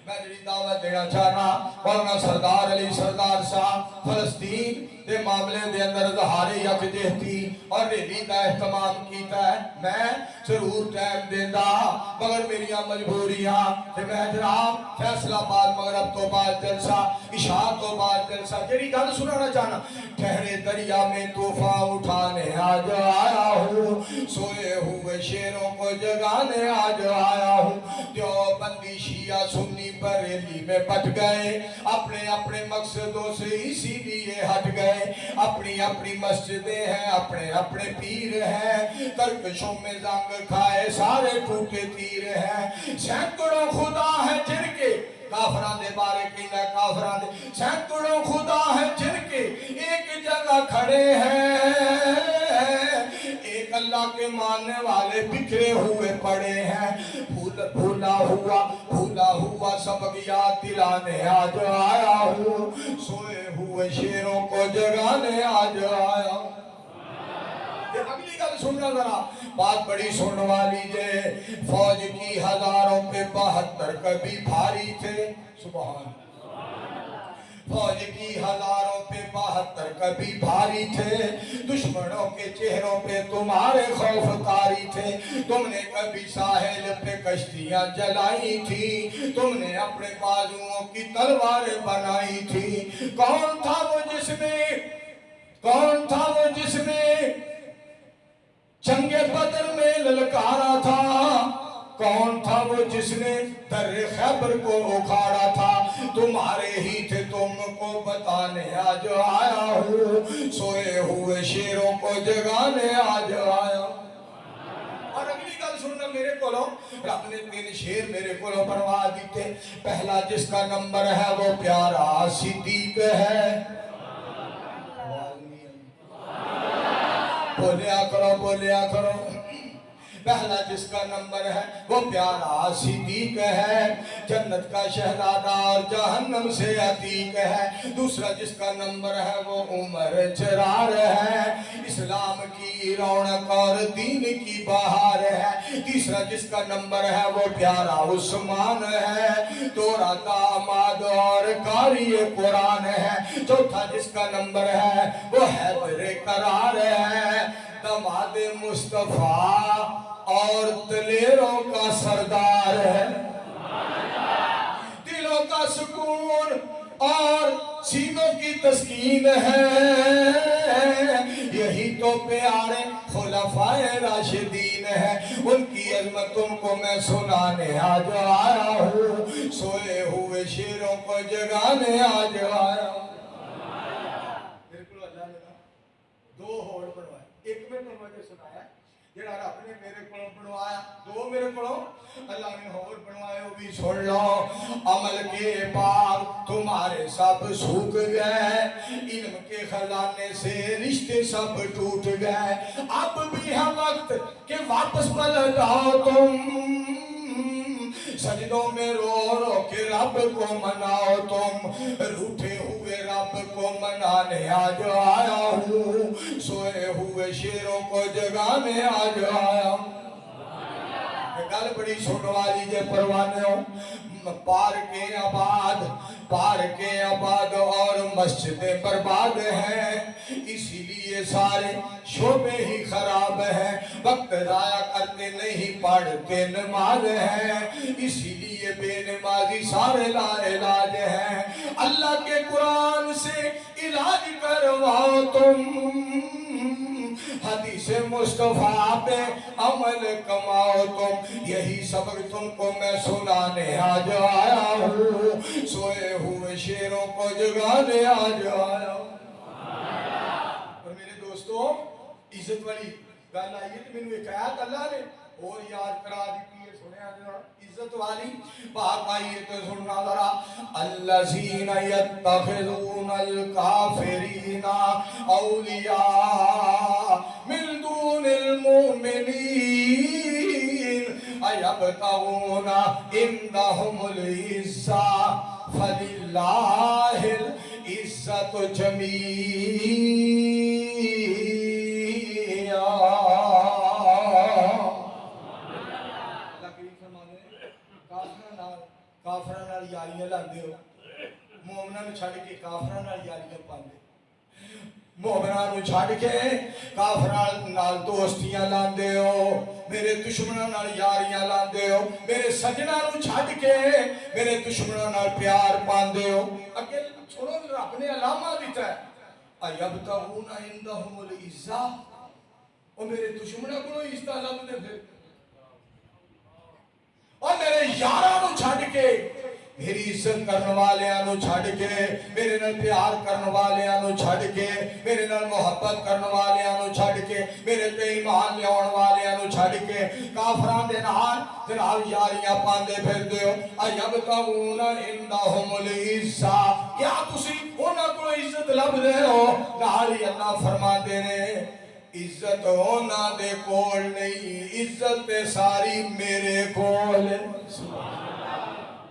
میں جڑی دعوت دینا چاہنا مولانا سردار علی سردار صاحب فلسطین دے معاملے دے اندر اظہار یکجہتی اور ریلی دا اہتمام کیتا ہے میں ضرور ٹائم دیندا مگر میریاں مجبوریاں کہ میں جناب فیصلہ آباد مغرب تو بعد جلسہ عشاء تو بعد جلسہ جڑی گل سنانا چاہنا ٹھہرے دریا میں طوفان اٹھانے آج آیا ہوں سوئے ہوئے شیروں کو جگانے آج آیا ہوں دیوبندی شیعہ سنی بریلی میں بٹ گئے اپنے اپنے مقصدوں سے اسی لیے ہٹ گئے اپنی اپنی مسجدیں ہیں اپنے اپنے پیر ہیں ترکشوں میں زنگ کھائے سارے ٹوٹے تیر ہیں سینکڑوں خدا ہیں جن کے کافران دے بارے کہنا کافران دے سینکڑوں خدا ہیں جن کے ایک جگہ کھڑے ہیں ایک اللہ کے ماننے والے بکھرے ہوئے پڑے ہیں بھولا ہوا سبق یاد دلانے آج آیا ہوں سوئے ہوئے شیروں کو جگانے آج آیا ہوں اگلی گل سننا ذرا بات بڑی سننے والی جے فوج کی ہزاروں پہ 72 کبھی بھاری تھے سبحان فوج کی ہزاروں پہ 72 کبھی بھاری تھے دشمنوں کے چہروں پہ تمہارے خوف طاری تھے تم نے کبھی ساحل پہ کشتیاں جلائی تھی تم نے اپنے بازوؤں کی تلواریں بنائی تھی کون تھا وہ جس نے جنگ بدر میں للکارا تھا کون تھا وہ جس نے در خیبر کو اکھاڑا تھا تمہارے ہی تھے تم کو بتانے آج آیا ہوں سوئے ہوئے شیروں کو جگانے آج آیا اور اگلی گل سننا میرے کولوں رب نے 3 شیر میرے کولوں بنوا دیتے پہلا جس کا نمبر ہے وہ پیارا صدیق ہے بولیا کرو پہلا جس کا نمبر ہے وہ پیارا صدیق ہے، جنت کا شہزادہ اور جہنم سے عتیق ہے۔ دوسرا جس کا نمبر ہے وہ عمر چرار ہے، اسلام کی رونق اور دین کی بہار ہے۔ تیسرا جس کا نمبر ہے وہ پیارا عثمان ہے، تورا داماد اور قاری قرآن ہے۔ چوتھا جس کا نمبر ہے وہ حیدر قرار ہے، داماد مصطفیٰ اور دلیروں کا سردار ہے، دلوں کا سکون اور سینوں کی تسکین ہے۔ یہی تو پیارے خلفائے راشدین ہیں، ان کی عظمت تم کو میں سنانے آج آیا ہوں، سوئے ہوئے شیروں کو جگانے آج آیا ہوں۔ بالکل اللہ نے دو ہوڑ بنوائے، ایک میں تو مجھے سنایا جڑا رب نے میرے کو بنوایا، دو میرے کو اللہ نے اور بنوائے، وہ بھی سن لو۔ عمل کے بعد تمہارے سب سوکھ گئے، علم کے خزانے سے رشتے سب ٹوٹ گئے، اب بھی ہے وقت کہ واپس پلٹ آؤ تم، سجدوں میں رو رو کے رب کو مناؤ تم، روٹھے ہوئے رب کو منانے آج آیا ہوں، سوئے ہوئے شیروں کو جگانے آج آیا ہوں۔ گل بڑی سن والی جے پروانے ہو، پار کے آباد اور مسجدیں برباد ہیں، اسی لیے سارے شعبے ہی خراب ہیں، وقت ضائع کرتے نہیں پڑھتے نماز ہیں، اسی لیے بے نمازی سارے لا علاج ہیں۔ اللہ کے قرآن سے علاج کرواؤ تم، حدیث مصطفیٰ پہ عمل کماؤ تم، یہی سبق تم کو میں سنانے آج آیا ہوں، سوئے ہوئے شیروں کو جگانے آج آیا ہوں۔ اور میرے دوستوں عزت والی گل آئی ہے تو میں نے ایک آیت اللہ نے اور یاد کرا دیتی ہے، سنے آج عزت والی بات آئی ہے تو سننا ذرا۔ الذین یتخذون الکافرین اولیاء من دون المؤمنین ایبتغون عندهم العزہ فللہ العزت جمیعا۔ کافراں نال یاریاں لاندے ہو، مومناں نوں چھڈ کے کافراں نال یاریاں پاندے، مومناں نوں چھڈ کے کافراں نال دوستیاں لاندے ہو، میرے دشمناں نال یاریاں لاندے ہو، میرے سجناں نوں چھڈ کے میرے دشمناں نال پیار پاندے ہو۔ اگے چھوڑو رب نے علامہ دیتا ہے، ایبتغون عندهم العزہ، اور میرے دشمناں کو عزت لبدے پھر، اور میرے یاراں نوں چھڈ کے میری عزت کرنے والیاں نوں چھڈ کے، میرے نال پیار کرنے والیاں نوں چھڈ کے، میرے نال محبت کرنے والیاں نوں چھڈ کے، میرے تے ایمان لیاون والیاں نوں چھڈ کے کافراں دے نال جناب یاریاں پاندے پھردے ہو۔ ایبتغون عندهم العزہ، کیا تسی انہاں کولوں عزت لبدے ہو؟ نال ہی اللہ فرماندے نے عزت ہونا دے کول نہیں، عزت تے ساری میرے کول ہے۔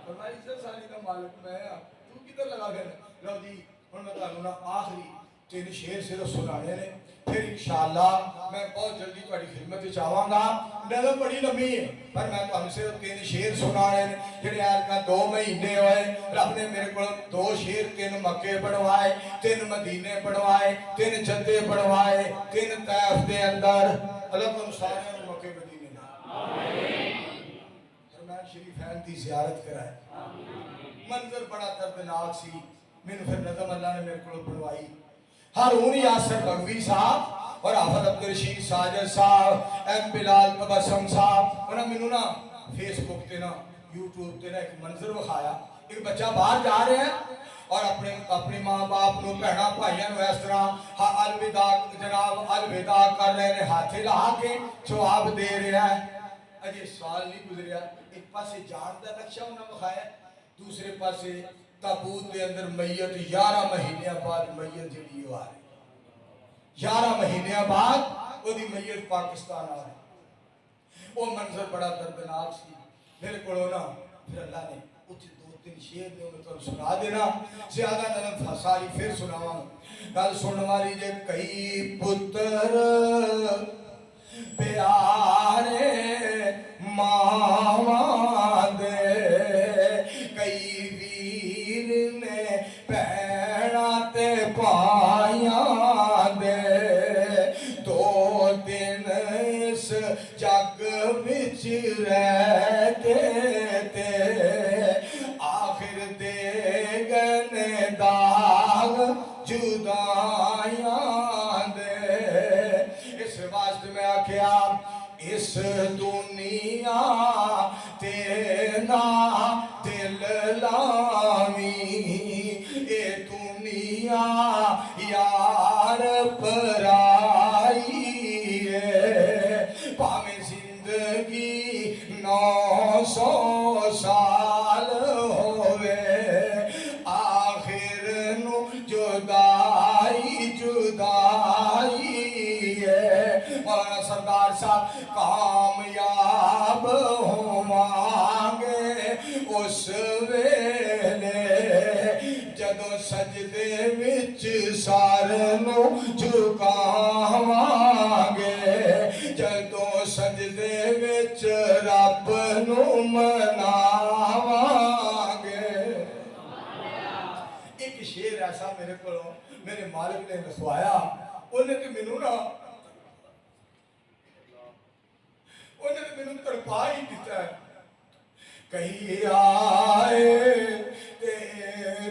فرمایا عزت ساری کا مالک میں ہاں، تو کدھر لگا گیا؟ لو جی ہن میں تانوں نا آخری 3 شعر صرف سنانے نے، پھر انشاءاللہ میں بہت جلدی تہاڈی خدمت وچ آواں گا۔ نظر بڑی لمبی ہے پر میں تانوں صرف 3 شعر سنانے نے، جڑے آج کا 2 مہینے ہوئے رب نے میرے کو 2 شعر 3 مکے بنوائے، 3 مدینے بنوائے، 3 جدے بنوائے، 3 طائف دے اندر۔ اللہ تعالیٰ سارے مکے مدینے حرمین شریفین دی زیارت کرائے، منظر بڑا دردناک سی، میں نے پھر نظم اللہ نے میرے کو بنوائی۔ ہارون یاسر بغوی صاحب اور حافظ عبدالرشید ساجد صاحب، ایم بلال تبسم صاحب، انہوں نے نا فیس بک تے نا یوٹیوب تے نا ایک منظر بخایا، ایک بچہ باہر جا رہے ہیں اور اپنے ماں باپ نو بہنا بھائیاں نو اس طرح الوداع جناب الوداع کر رہے ہیں، ہاتھ لا کے جواب دے رہا ہے۔ اجے سوال نہیں گزریا، ایک پاسے جان دا نقشہ انہاں بخایا، دوسرے پاسے تابوت دے اندر میت 11 مہینے بعد میت جڑی آ رہی، 11 مہینے بعد وہ دی میت پاکستان آ رہی۔ وہ منظر بڑا دردناک سی میرے کو نا پھر اللہ نے کچھ دو تین شیر دے میں تو سنا دینا زیادہ نرم فساری پھر سناواں گل سن والی جے کئی پتر پیارے ماواں دے کئی ویر نے پیڑا تے پایاں دے دو دن اس جگ وچ رہتے تے آخر دے گنے داغ جدائیاں دے اس واسطے میں آکھیا اس دنیا تے نا دل لاویں اے دنیا یار پرائی ہے پاویں زندگی 900 سال ہوئے آخر نو جدائی جدائی ہے مولانا سردار صاحب کامیاب ہووانگے اس ویلے جدو سجدے وچ سارنو جھکاواں گے جدو سجدے وچ رب نو مناواں گے ایک شیر ایسا میرے کو میرے مالک نے لکھوایا انہیں تو مینوں نا انہیں تو مینوں تڑپا ہی دیتا ہے کہیں آئے تے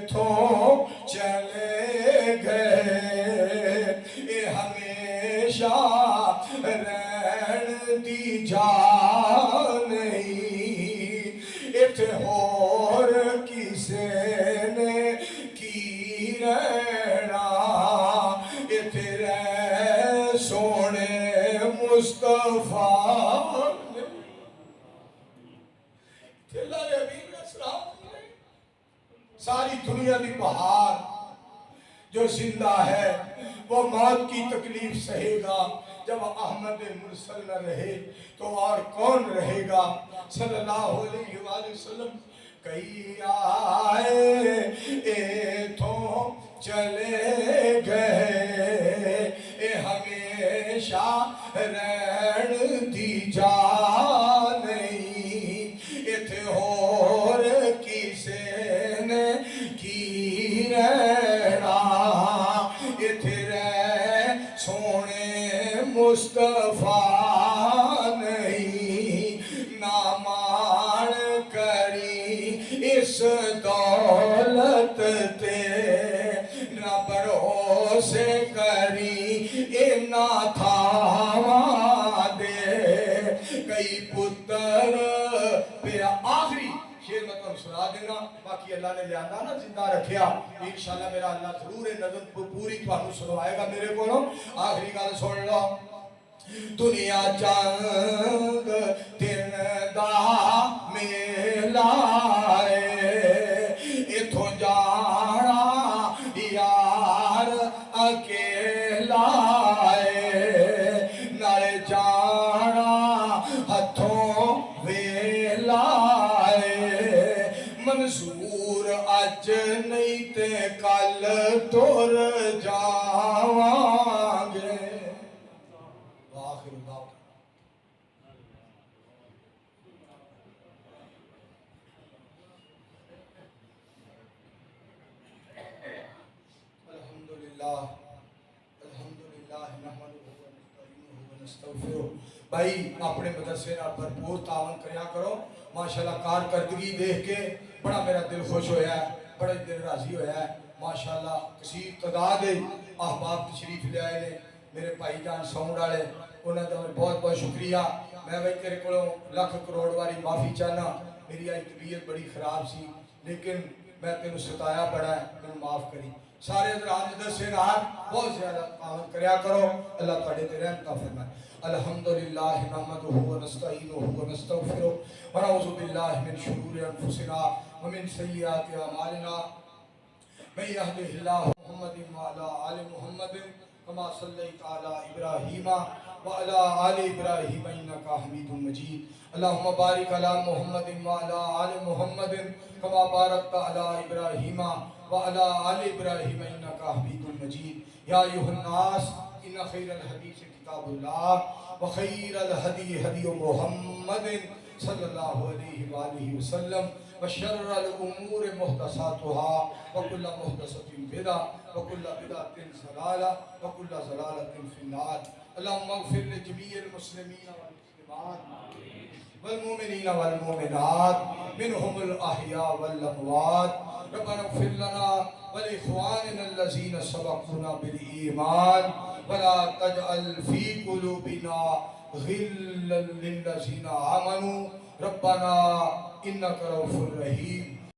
تھو چلے گئے اے ہمیشہ رہن دی جان نہیں اتھے ہور کسے نے کی رہنا اتھے رہ سونے مصطفیٰ ساری دنیا کی بہار جو زندہ ہے وہ موت کی تکلیف سہے گا جب احمد مرسل نہ رہے تو اور کون رہے گا صلی اللہ علیہ وآلہ وسلم کئی آئے اے تو چلے گئے اے ہمیشہ رہن دی جا نہیں اتھے ہور کسے نے کی رہنا اتھے رہ سونے مصطفیٰ نہیں نہ مان کری اس دولت تے نہ بھروسے کری نہ تھاواں دے کئی پتر پہ آخری شیر میں تو سنا دینا باقی اللہ نے لیاندہ نا زندہ رکھیا انشاءاللہ میرا اللہ ضرور نظم پوری تو آپ سنوائے گا میرے کو آخری گال سن لو دنیا چند دن دا میلا اتھو جانا یار اکیلا نالے جانا ہتھوں ویلا منظور اج نہیں تے کل تر جاواں گے بھائی اپنے مدرسے نال بھرپور تعاون کریا کرو ماشاءاللہ کارکردگی دیکھ کے بڑا میرا دل خوش ہویا ہے بڑا دل راضی ہویا ہے ماشاءاللہ کثیر تعداد احباب تشریف لے آئے نے میرے بھائی جان ساؤنڈ والے انہوں کا بہت بہت شکریہ میں بھائی تیرے کو لاکھ کروڑ والی معافی چاہنا میری آئی طبیعت بڑی خراب سی لیکن میں تینوں ستایا بڑا ہے تینوں معاف کری سارے حضرات مدرسے نال بہت زیادہ تعاون کریا کرو اللہ تعالی تے رحمت فرمائے الحمدللہ نحمدہ ونستعینہ ونستغفرہ ونعوذ باللہ من شرور انفسنا ومن سیئات اعمالنا من یهده اللہ محمد وعلی آل محمد کما صلیت علی ابراہیم وعلى آل إبراهيم إنك حميد مجيد اللهم بارك على محمد وعلى آل محمد كما باركت على إبراهيم وعلى آل إبراهيم إنك حميد مجيد يا أيها الناس إن خير الحديث كتاب الله وخير الهدي هدي محمد صلى الله عليه وآله وسلم وشر الأمور محدثاتها وكل محدثة بدعة وكل بدعة ضلالة وكل ضلالة في النار اللهم اغفر لجميع المسلمين والمسلمات والمؤمنين والمؤمنات منهم الأحياء والأموات ربنا اغفر لنا ولإخواننا الذين سبقونا بالإيمان ولا تجعل في قلوبنا غلا للذين آمنوا ربنا إنك رؤوف رحيم